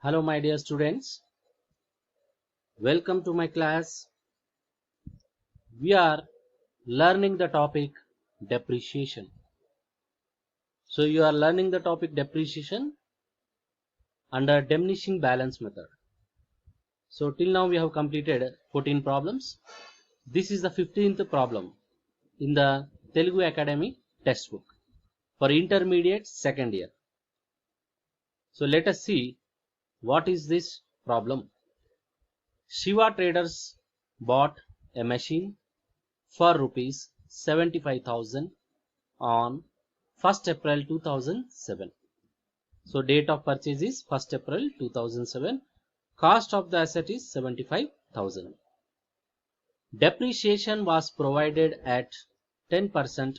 Hello my dear students, welcome to my class. We are learning the topic depreciation. So you are learning the topic depreciation under diminishing balance method. So till now we have completed 14 problems. This is the 15th problem in the Telugu Academy textbook for intermediate second year. So let us see what is this problem. Shiva Traders bought a machine for rupees 75,000 on 1st April 2007. So date of purchase is 1st April 2007. Cost of the asset is 75,000. Depreciation was provided at 10%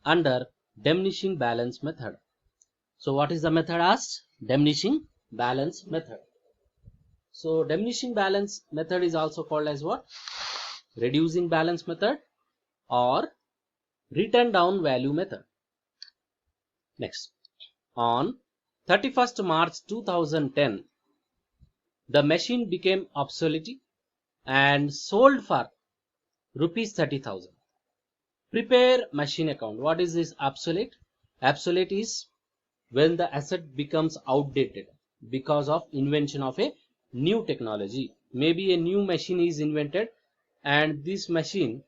under diminishing balance method. So what is the method asked? Diminishing balance method. So diminishing balance method is also called as what? Reducing balance method or written down value method. Next, on 31st March 2010, the machine became obsolete and sold for rupees 30,000. Prepare machine account. What is this obsolete? Obsolete is when the asset becomes outdated because of invention of a new technology. Maybe a new machine is invented and this machine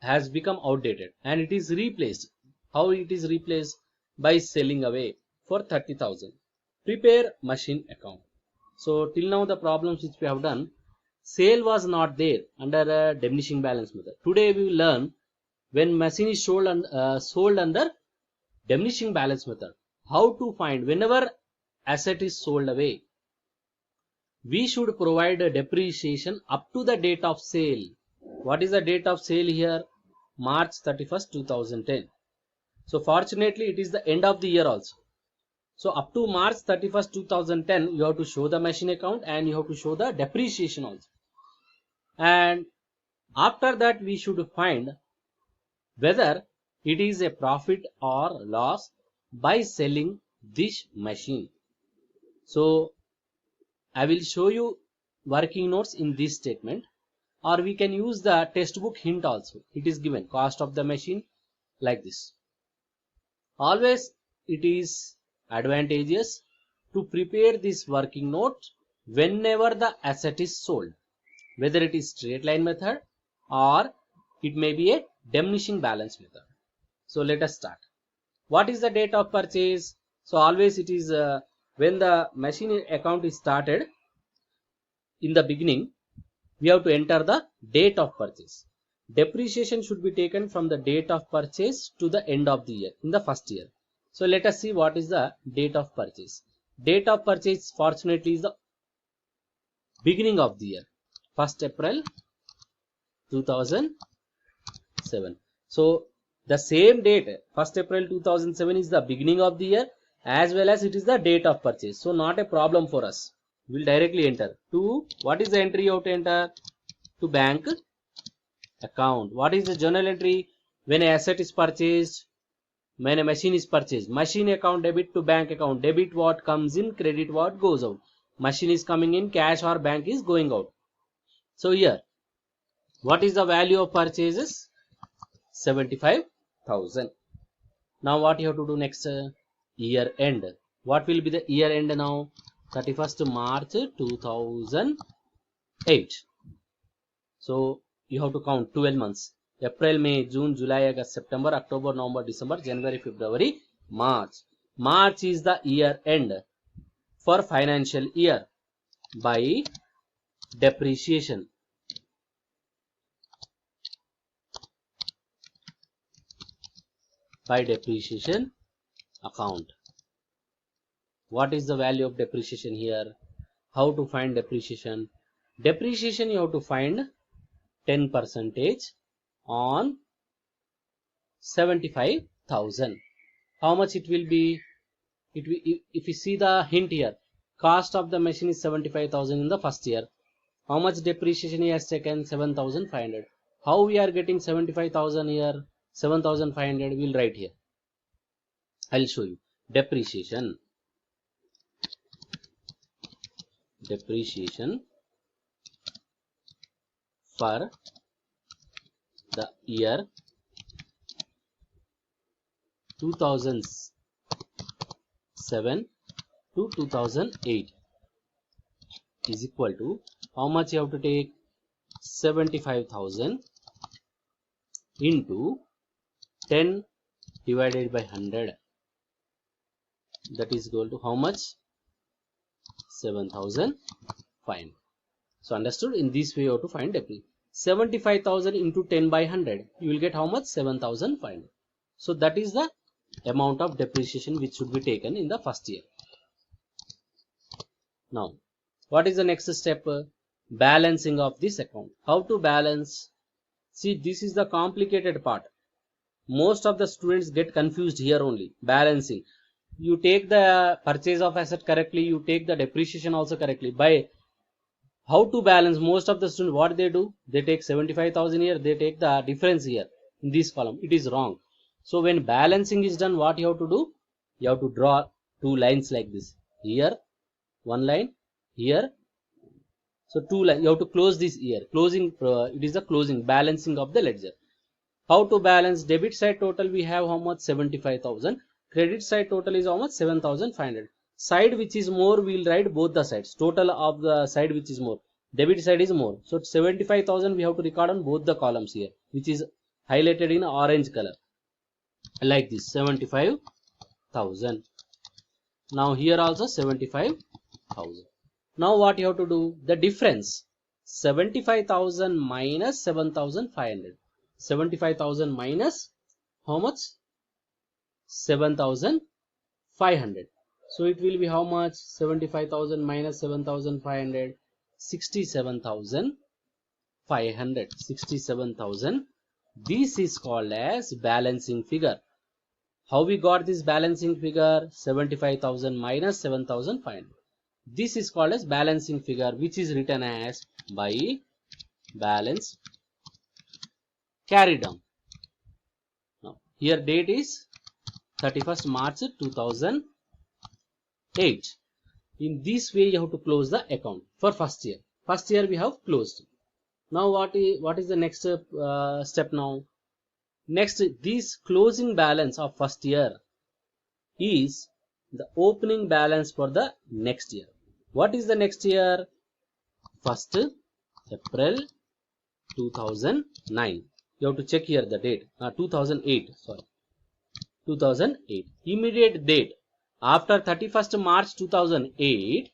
has become outdated and it is replaced. How it is replaced? By selling away for 30,000. Prepare machine account. So till now the problems which we have done, sale was not there under a diminishing balance method. Today we will learn when machine is sold under diminishing balance method, how to find whenever asset is sold away. We should provide a depreciation up to the date of sale. What is the date of sale here? March 31st 2010. So fortunately it is the end of the year also. So up to March 31st 2010 you have to show the machine account and you have to show the depreciation also. And after that we should find whether it is a profit or loss by selling this machine. So I will show you working notes in this statement, or we can use the textbook hint also. It is given cost of the machine like this. Always it is advantageous to prepare this working note whenever the asset is sold, whether it is straight line method or it may be a diminishing balance method. So let us start. What is the date of purchase? So always it is when the machine account is started, in the beginning we have to enter the date of purchase. Depreciation should be taken from the date of purchase to the end of the year in the first year. So let us see what is the date of purchase. Date of purchase fortunately is the beginning of the year, 1st April 2007. So the same date, 1st April 2007 is the beginning of the year as well as it is the date of purchase. So not a problem for us. We will directly enter to, what is the entry you have to enter? To bank account. What is the journal entry? When an asset is purchased, when a machine is purchased, machine account debit to bank account. Debit what comes in, credit what goes out. Machine is coming in, cash or bank is going out. So here, what is the value of purchases? 75,000. Now what you have to do next? Year end. What will be the year end now? 31st March 2008. So you have to count 12 months. April, May, June, July, August, September, October, November, December, January, February, March. March is the year end for financial year by depreciation. By depreciation account. What is the value of depreciation here? How to find depreciation? Depreciation you have to find 10% on 75,000. How much it will be? If you see the hint here, cost of the machine is 75,000 in the first year. How much depreciation he has taken? 7,500. How we are getting 75,000 here? 7,500 we will write here. I will show you. Depreciation. depreciation for the year 2007 to 2008 is equal to how much you have to take? 75,000 into 10 divided by 100, that is equal to how much? 7,500. So understood? In this way you have to find depreciation. 75,000 into 10 by 100, you will get how much? 7,500. So that is the amount of depreciation which should be taken in the first year. Now what is the next step? Balancing of this account. How to balance? See, this is the complicated part. Most of the students get confused here only. Balancing. You take the purchase of asset correctly, you take the depreciation also correctly. By how to balance, most of the students, what they do? They take 75,000 here, they take the difference here in this column. It is wrong. So when balancing is done, what you have to do? You have to draw two lines like this. Here, one line, here. So two lines. You have to close this here. Closing, it is the closing, balancing of the ledger. How to balance? Debit side total we have how much? 75,000. Credit side total is how much? 7,500. Side which is more, we will write both the sides. Total of the side which is more. Debit side is more. So 75,000 we have to record on both the columns here, which is highlighted in orange color. Like this, 75,000. Now here also 75,000. Now what you have to do? The difference. 75,000 minus 7,500. 75,000 minus how much? 7,500. So it will be how much? 75,000 minus 7,500. 67,500. 67,000. This is called as balancing figure. How we got this balancing figure? 75,000 minus 7,500. This is called as balancing figure, which is written as by balance carry down. Now here date is 31st March 2008. In this way you have to close the account for first year. First year we have closed. Now what is the next step now? Next, this closing balance of first year is the opening balance for the next year. What is the next year? 1st April 2009. You have to check here the date. 2008. Sorry. 2008. Immediate date. After 31st March 2008,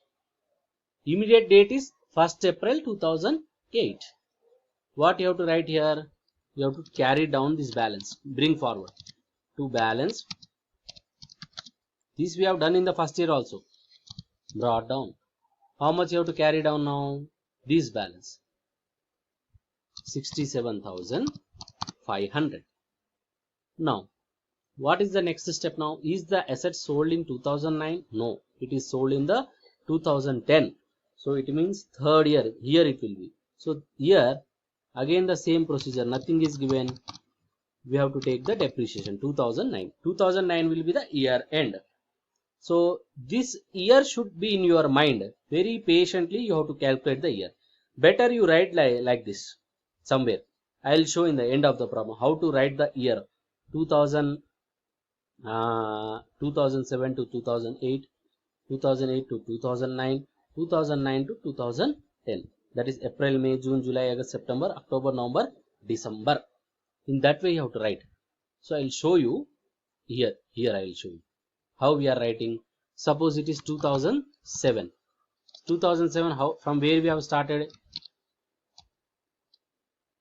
immediate date is 1st April 2008. What you have to write here? You have to carry down this balance. Bring forward. To balance. This we have done in the first year also. Brought down. How much you have to carry down now? This balance. 67,500. Now, what is the next step now? Is the asset sold in 2009? No. It is sold in the 2010. So it means third year. Here it will be. So here again the same procedure. Nothing is given. We have to take the depreciation. 2009. 2009 will be the year end. So this year should be in your mind. Very patiently you have to calculate the year. Better you write like this somewhere. I will show in the end of the problem how to write the year. 2007 to 2008, 2008 to 2009, 2009 to 2010. That is April, May, June, July, August, September, October, November, December. In that way you have to write. So I will show you here. Here I will show you how we are writing. Suppose it is 2007. 2007, how, from where we have started?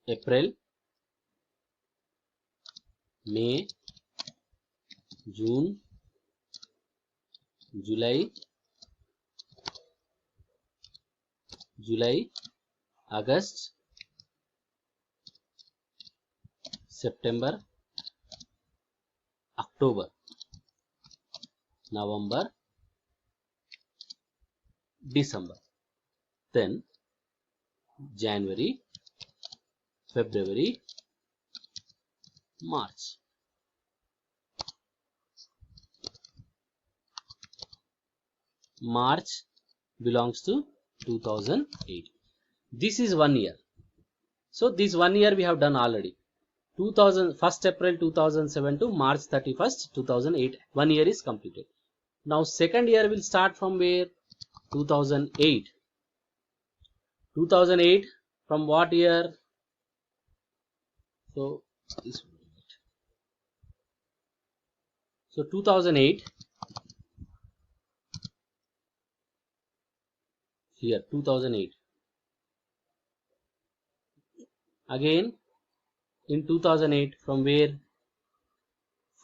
April, May, June, July, August, September, October, November, December. Then January, February, March. March belongs to 2008. This is 1 year. So this 1 year we have done already. 1st April 2007 to March 31st 2008. 1 year is completed. Now second year will start from where? 2008. 2008 from what year? So this one. So 2008, here 2008. Again in 2008 from where?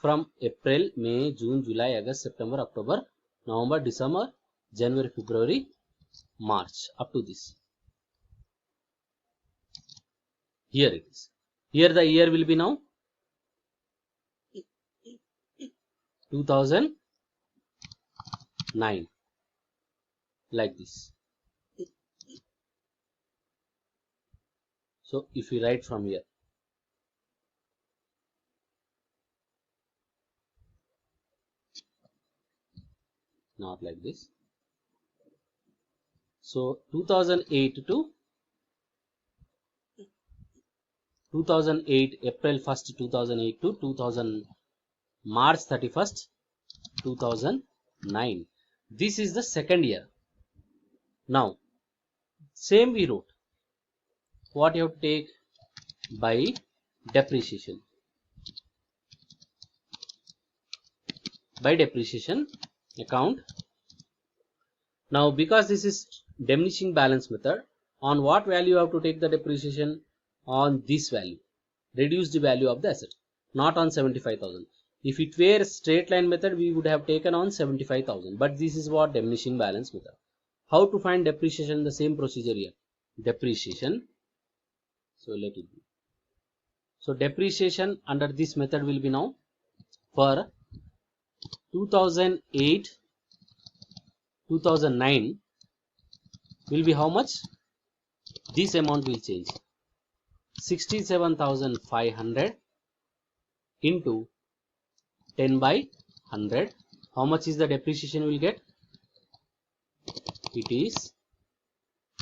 From April, May, June, July, August, September, October, November, December, January, February, March, up to this. Here it is. Here the year will be now 2009, like this. So if we write from here, not like this. So 2008 to 2008, April 1st 2008 to 2000 March 31st 2009. This is the second year. Now same we wrote. What you have to take? By depreciation. By depreciation account. Now because this is diminishing balance method, on what value you have to take the depreciation? On this value. Reduce the value of the asset, not on 75,000. If it were straight line method, we would have taken on 75,000, but this is what diminishing balance method. How to find depreciation? The same procedure here. Depreciation. So let it be. So depreciation under this method will be now for 2008 2009 will be how much? This amount will change. 67,500 into 10 by 100. How much is the depreciation we will get? It is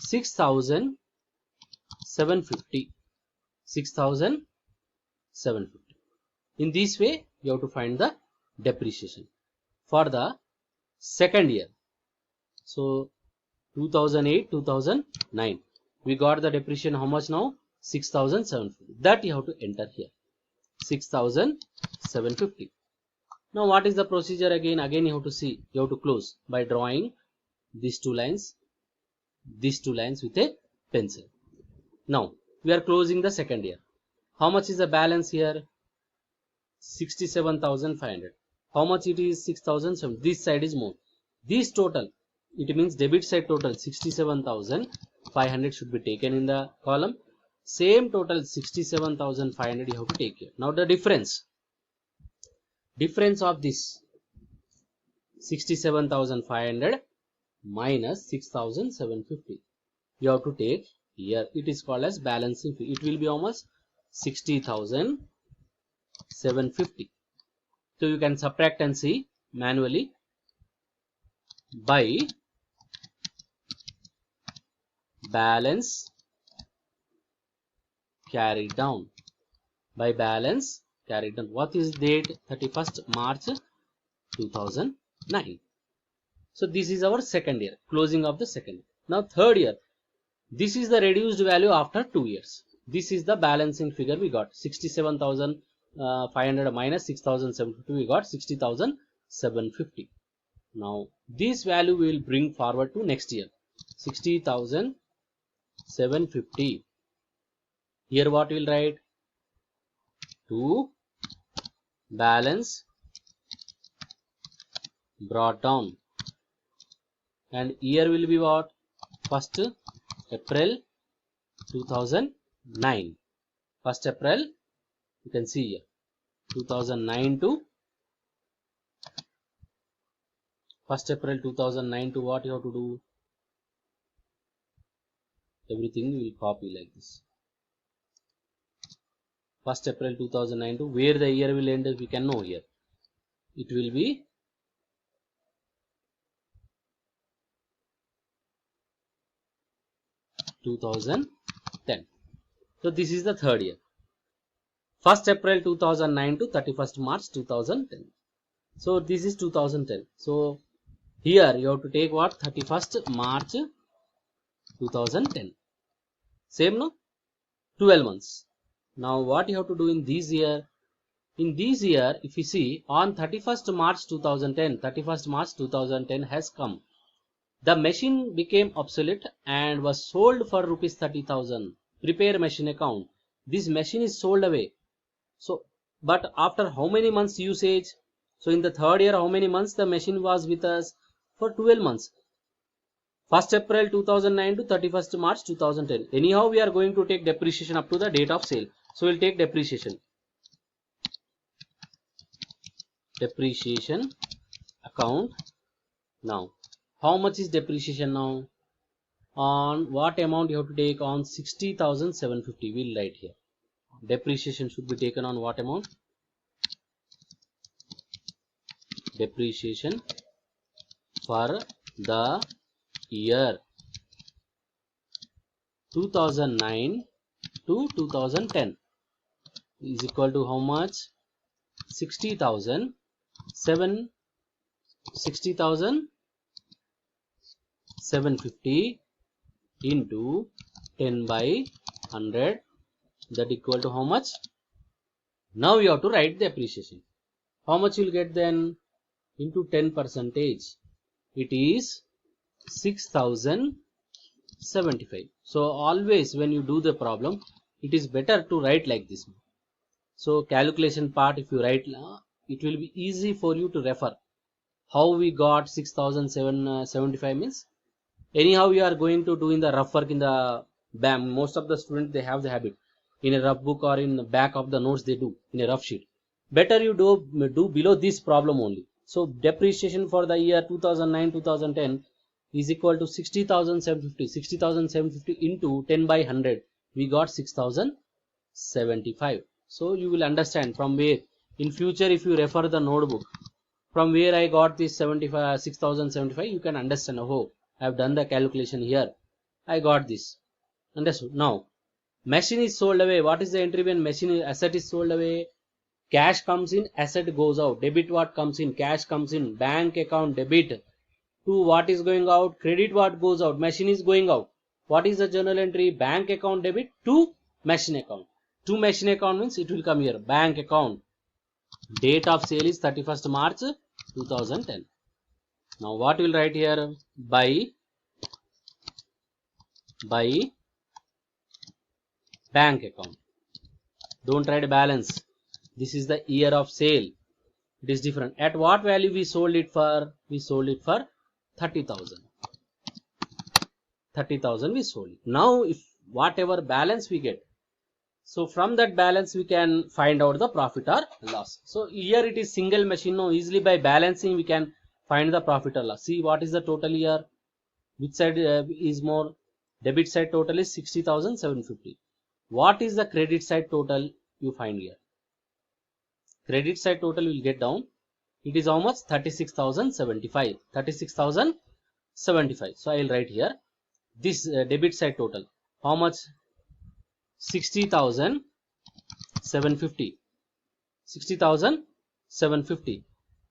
6,750. 6,750. In this way, you have to find the depreciation for the second year. So 2008 2009 we got the depreciation how much now? 6,750. That you have to enter here. 6,750. Now what is the procedure again? Again you have to see, you have to close by drawing these two lines with a pencil. Now we are closing the second year. How much is the balance here? 67,500. How much it is? 6,700. This side is more. This total, it means debit side total 67,500 should be taken in the column. Same total 67,500 you have to take here. Now the difference of this 67,500 minus 6,750 you have to take here. It is called as balancing fee. It will be almost 60,750. So you can subtract and see manually by balance carried down. By balance carried down. What is date? 31st March 2009. So this is our second year, closing of the second year. Now third year, this is the reduced value after 2 years. This is the balancing figure we got. 67,500 minus 6,750, we got 60,750. Now this value we will bring forward to next year. 60,750. Here what we will write? To balance brought down. And year will be what? 1st April 2009. 1st April, you can see here. 2009 to 1st April 2009 to what you have to do? Everything we will copy like this. 1st April 2009 to where the year will end we can know here. It will be 2010. So this is the third year. 1st April 2009 to 31st March 2010. So this is 2010. So here you have to take what? 31st March 2010. Same, no? 12 months. Now what you have to do in this year? In this year, if you see, on 31st March 2010, 31st March 2010 has come. The machine became obsolete and was sold for rupees 30,000. Prepare machine account. This machine is sold away. So, but after how many months usage? So in the third year, how many months the machine was with us? For 12 months. 1st April 2009 to 31st March 2010. Anyhow, we are going to take depreciation up to the date of sale. So we'll take depreciation. Depreciation account. Now, how much is depreciation now? On what amount you have to take? On 60,750. We'll write here. Depreciation should be taken on what amount? Depreciation for the year 2009 to 2010 is equal to how much? 60,750 into 10 by 100, that equal to how much? Now you have to write the depreciation. How much you will get then? Into 10%. It is 6,075. So always when you do the problem, it is better to write like this. So calculation part, if you write, it will be easy for you to refer. How we got 6,775 means, anyhow you are going to do in the rough work in the BAM. Most of the students, they have the habit. In a rough book or in the back of the notes, they do in a rough sheet. Better you do below this problem only. So depreciation for the year 2009-2010 is equal to 60,750. 60,750 into 10 by 100. We got 6,075. So you will understand from where in future, if you refer the notebook, from where I got this 6,075, you can understand. Oh, I have done the calculation here. I got this. Understood? Now, machine is sold away. What is the entry when machine asset is sold away? Cash comes in, asset goes out. Debit what comes in, cash comes in. Bank account debit to what is going out, credit what goes out. Machine is going out. What is the journal entry? Bank account debit to machine account. To machine account means it will come here. Bank account. Date of sale is 31st March 2010. Now what will write here? By bank account. Don't write balance. This is the year of sale. It is different. At what value we sold it for? We sold it for 30,000. 30,000 we sold it. Now if whatever balance we get, so from that balance we can find out the profit or loss. So here it is single machine. Now easily by balancing we can find the profit or loss. See what is the total here? Which side is more? Debit side total is 60,750. What is the credit side total? You find here. Credit side total will get down. It is how much? 36,075. 36,075. So I will write here. This debit side total. How much? 60,750. 60,750.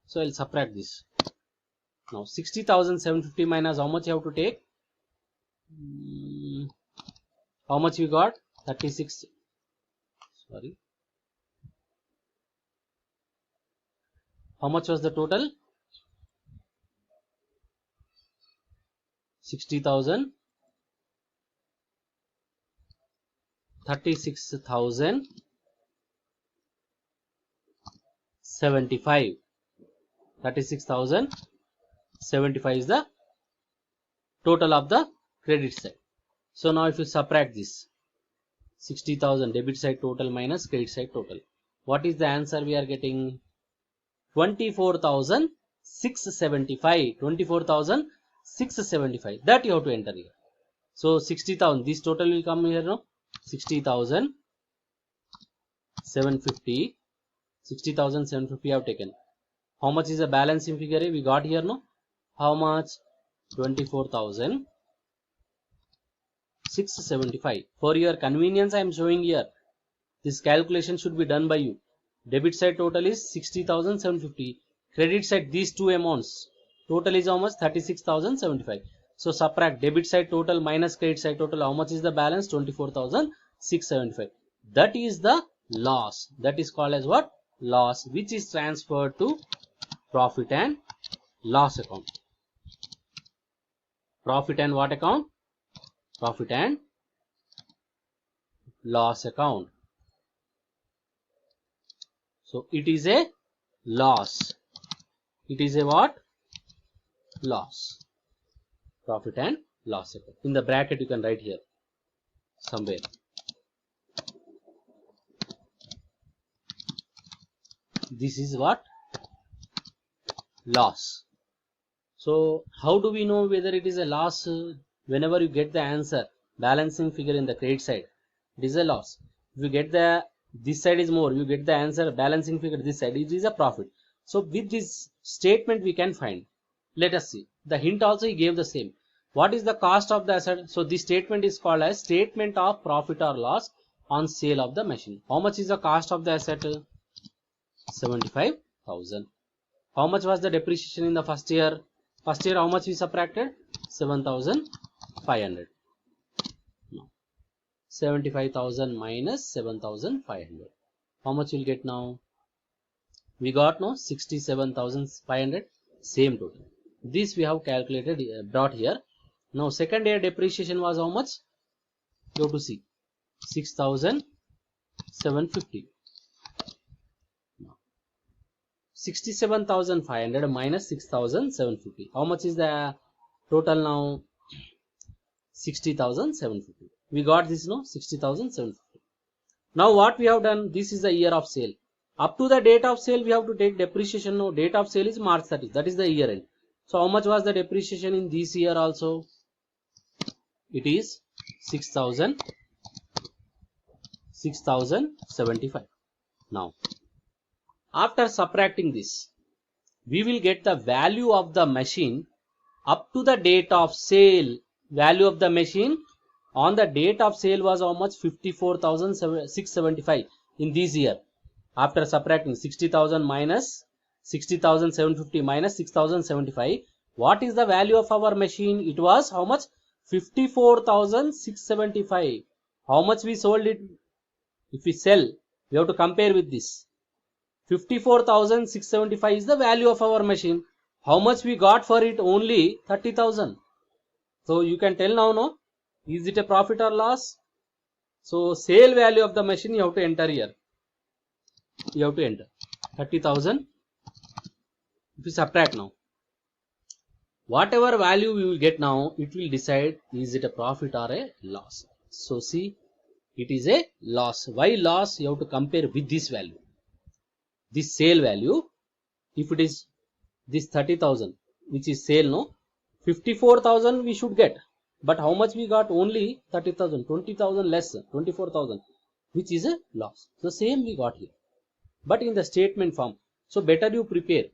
So I will subtract this. Now 60,750 minus how much you have to take? How much we got? 36. Sorry. How much was the total? 60,000. 36,075. 36,075 is the total of the credit side. So now if you subtract this 60,000 debit side total minus credit side total, what is the answer we are getting? 24,675. 24,675. That you have to enter here. So 60,000. This total will come here now. 60,750. 60,750 have taken. How much is the balance in figure A? We got here no. How much? 24,675. 675. For your convenience, I am showing here. This calculation should be done by you. Debit side total is 60,750. Credit side, these two amounts. Total is how much? 36,075. So subtract debit side total minus credit side total. How much is the balance? 24,675. That is the loss. That is called as what? Loss, which is transferred to profit and loss account. Profit and what account? Profit and loss account. So it is a loss. It is a what? Loss. Profit and loss account. In the bracket you can write here somewhere. This is what? Loss. So how do we know whether it is a loss? Whenever you get the answer, balancing figure in the credit side, it is a loss. If you get the this side is more, you get the answer balancing figure this side, it is a profit. So with this statement we can find. Let us see. The hint also he gave the same. What is the cost of the asset? So this statement is called as statement of profit or loss on sale of the machine. How much is the cost of the asset? 75,000. How much was the depreciation in the first year? First year how much we subtracted? 7,500. No. 75,000 minus 7,500. How much will get now? We got now 67,500. Same total. This we have calculated, brought here. Now second year depreciation was how much? You have to see. 6,750. 67,500 minus 6,750. How much is the total now? 60,750. We got this now, 60,750. Now what we have done? This is the year of sale. Up to the date of sale we have to take depreciation. Now date of sale is March 30. That is the year end. So how much was the depreciation in this year also? It is 6,075. Now after subtracting this, we will get the value of the machine up to the date of sale. Value of the machine on the date of sale was how much? 54,675 in this year. After subtracting 60,000 minus 60,750 minus 6,075, what is the value of our machine? It was how much? 54,675. How much we sold it? If we sell, we have to compare with this. 54,675 is the value of our machine. How much we got for it? Only 30,000. So you can tell now, no? Is it a profit or loss? So sale value of the machine you have to enter here. You have to enter 30,000. If you subtract now, whatever value we will get now, it will decide is it a profit or a loss. So see, it is a loss. Why loss? You have to compare with this value. This sale value, if it is this 30,000, which is sale, no, 54,000 we should get, but how much we got? Only 30,000, 20,000 less, 24,000, which is a loss. So same we got here, but in the statement form. So better you prepare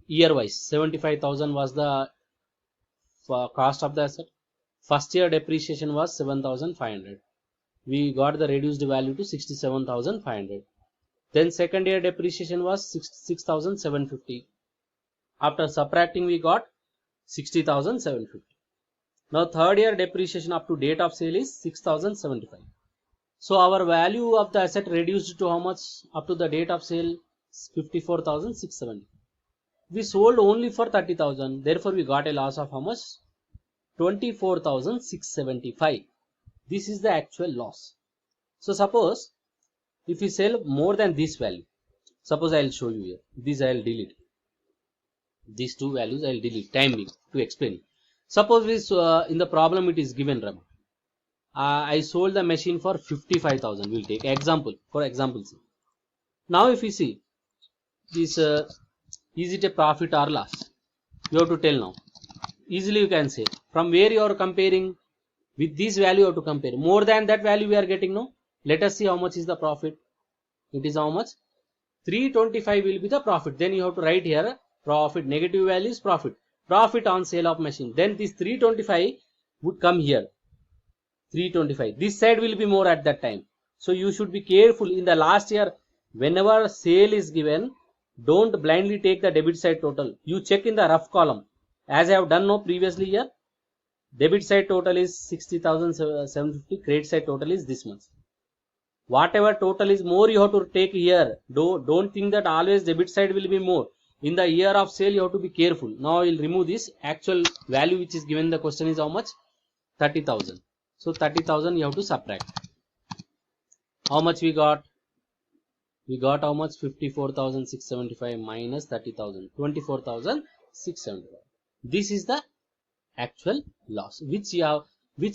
year wise. 75,000 was the cost of the asset. First year depreciation was 7,500. We got the reduced value to 67,500. Then second year depreciation was 6,750. After subtracting we got 60,750. Now third year depreciation up to date of sale is 6,075. So our value of the asset reduced to how much up to the date of sale? 54,670. We sold only for 30,000. Therefore we got a loss of how much? 24,675. This is the actual loss. So suppose if we sell more than this value, suppose I will show you here. This I will delete. These two values I will delete. Time being to explain. Suppose this in the problem it is given. I sold the machine for 55,000. We'll take example for example's sake. Now if you see this, is it a profit or loss? You have to tell now. Easily you can say from where you are comparing. With this value you have to compare. More than that value we are getting now. Let us see how much is the profit. It is how much? 325 will be the profit. Then you have to write here profit. Negative value is profit. Profit on sale of machine. Then this 325 would come here. 325. This side will be more at that time. So you should be careful in the last year. Whenever sale is given, don't blindly take the debit side total. You check in the rough column, as I have done now previously here. Debit side total is 60,750. Credit side total is this much. Whatever total is more, you have to take here. Don't think that always debit side will be more. In the year of sale, you have to be careful. Now I will remove this. Actual value which is given in the question is how much? 30,000. So 30,000 you have to subtract. How much we got? We got how much? 54,675 minus 30,000. 24,675. This is the actual loss which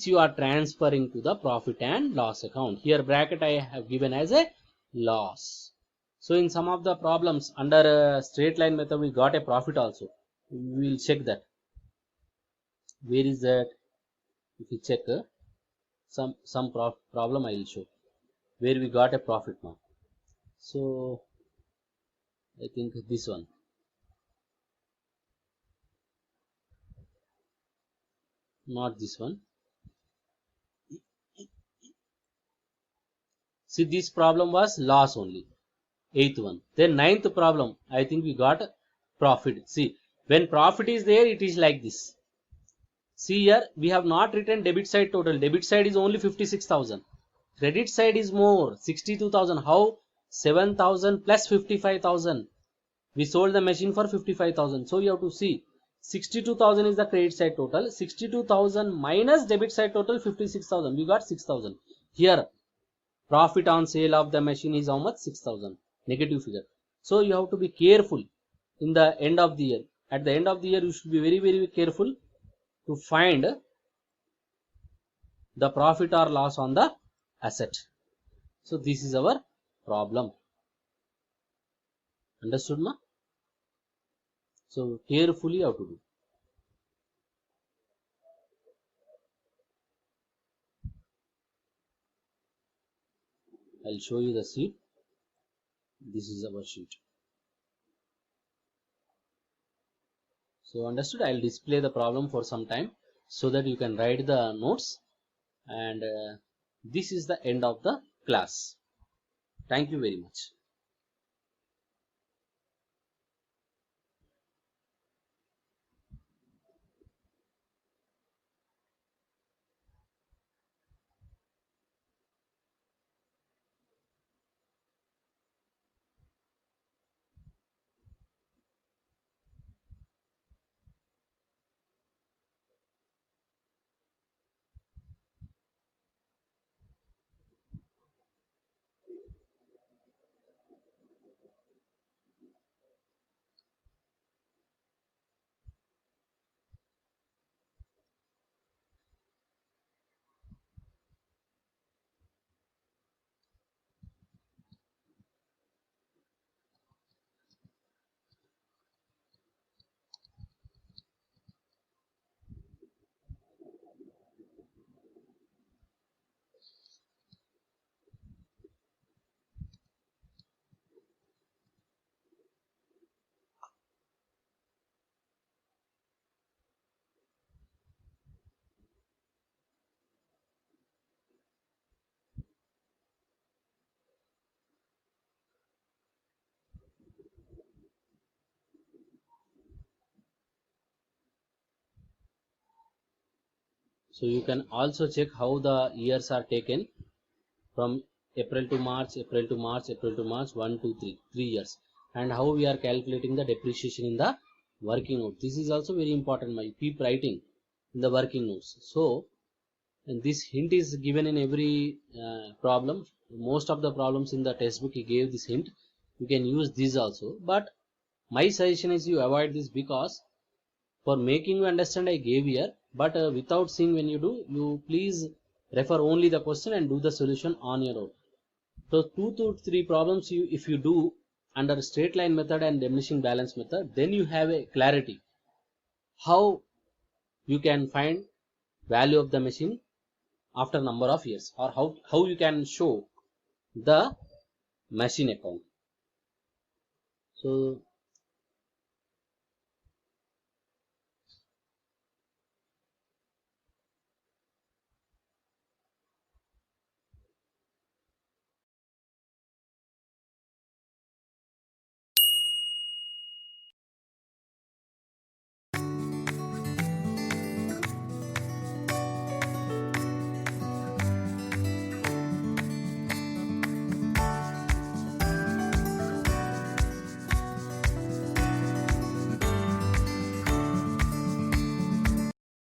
you are transferring to the profit and loss account. Here bracket I have given as a loss. So in some of the problems under straight line method we got a profit also. We will check that. Where is that? If you check some problem I will show where we got a profit now. So I think this one. Not this one. See, this problem was loss only. 8th one. Then 9th problem, I think we got profit. See, when profit is there, it is like this. See here, we have not written debit side total. Debit side is only 56,000. Credit side is more, 62,000. How? 7,000 plus 55,000. We sold the machine for 55,000. So you have to see. 62,000 is the credit side total. 62,000 minus debit side total 56,000. We got 6,000. Here, profit on sale of the machine is how much? 6,000. Negative figure. So you have to be careful in the end of the year. At the end of the year, you should be very, very careful to find the profit or loss on the asset. So this is our problem. Understood, ma? So carefully how to do. I'll show you the sheet. This is our sheet. So understood. I'll display the problem for some time so that you can write the notes. And this is the end of the class. Thank you very much. So you can also check how the years are taken from April to March, April to March, April to March, 1, 2, 3, 3 years, and how we are calculating the depreciation in the working note. This is also very important. You keep writing in the working notes. So, and this hint is given in every problem. Most of the problems in the textbook he gave this hint. You can use this also, but my suggestion is you avoid this because for making you understand I gave here, but without seeing when you do, you please refer only the question and do the solution on your own. So 2 to 3 problems if you do under straight line method and diminishing balance method, then you have a clarity how you can find value of the machine after number of years, or how you can show the machine account. So